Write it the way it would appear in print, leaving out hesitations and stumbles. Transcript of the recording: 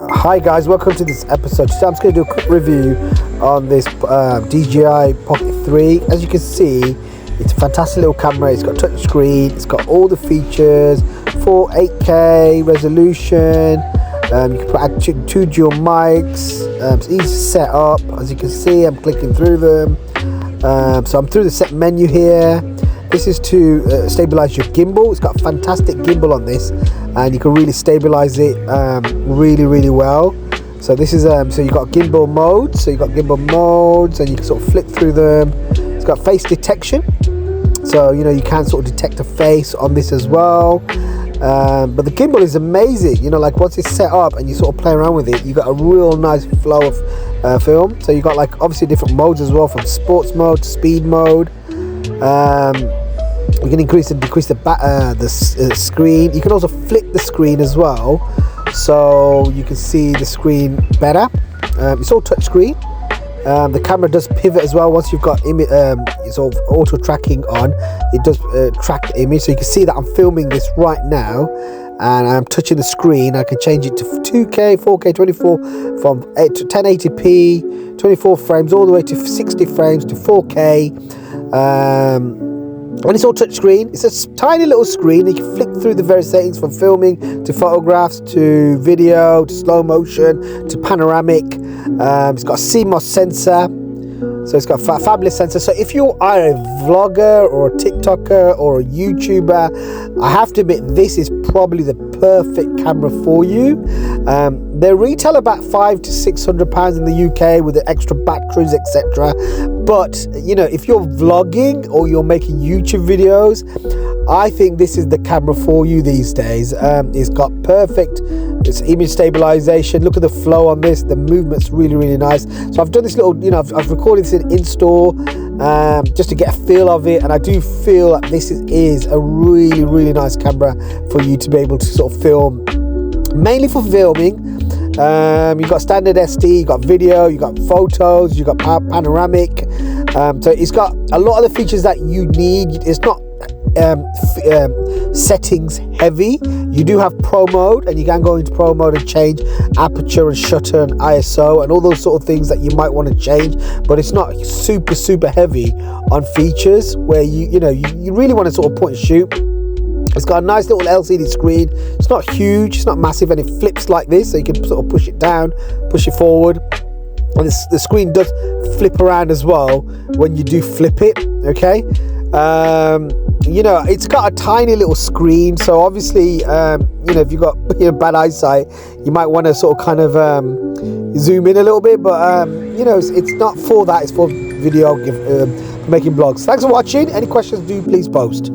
Hi guys, welcome to this episode. Today I'm just going to do a quick review on this DJI Pocket 3. As you can see, it's a fantastic little camera. It's got touch screen, it's got all the features, full 8K resolution. You can add two dual mics. It's easy to set up. As you can see, I'm clicking through them. So I'm through the set menu here. This is to stabilize your gimbal. It's got a fantastic gimbal on this, and you can really stabilize it really well. So this is so you got gimbal modes. So you got gimbal modes, and you can sort of flip through them. It's got face detection, so you can sort of detect a face on this as well. But the gimbal is amazing. Like once it's set up and you sort of play around with it, you got a real nice flow of film. So you got like obviously different modes as well, from sports mode to speed mode. You can increase and decrease the screen. You can also flip the screen as well, so you can see the screen better. It's all touch screen. The camera does pivot as well. Once you've got sort of auto tracking on, it does track the image, so you can see that I'm filming this right now and I'm touching the screen. I can change it to 2K, 4K, 24, from 1080p, 24 frames all the way to 60 frames to 4K. And it's all touch screen. It's a tiny little screen. You can flick through the various settings, from filming to photographs to video to slow motion to panoramic. It's got a CMOS sensor, so it's got a fabulous sensor. So if you are a vlogger or a TikToker or a YouTuber, I have to admit this is probably the perfect camera for you. They retail about £500 to £600 in the UK with the extra batteries, etc. But if you're vlogging or you're making YouTube videos, I think this is the camera for you these days. It's got perfect image stabilization. Look at the flow on this. The movement's really nice. So I've done this little, I've recorded this in store just to get a feel of it, and I do feel that this is a really nice camera for you to be able to sort of film, mainly for filming. You've got standard SD, you've got video, you've got photos, you've got panoramic. So it's got a lot of the features that you need. It's not settings heavy. You do have pro mode, and you can go into pro mode and change aperture and shutter and ISO and all those sort of things that you might want to change, but it's not super heavy on features where you really want to sort of point and shoot. It's got a nice little LCD screen. It's not huge, it's not massive, and it flips like this, so you can sort of push it down, push it forward, and the screen does flip around as well when you do flip it. Okay, it's got a tiny little screen, so obviously if you've got bad eyesight, you might want to sort of kind of zoom in a little bit, but it's not for that. It's for video making blogs. Thanks for watching. Any questions, do please post.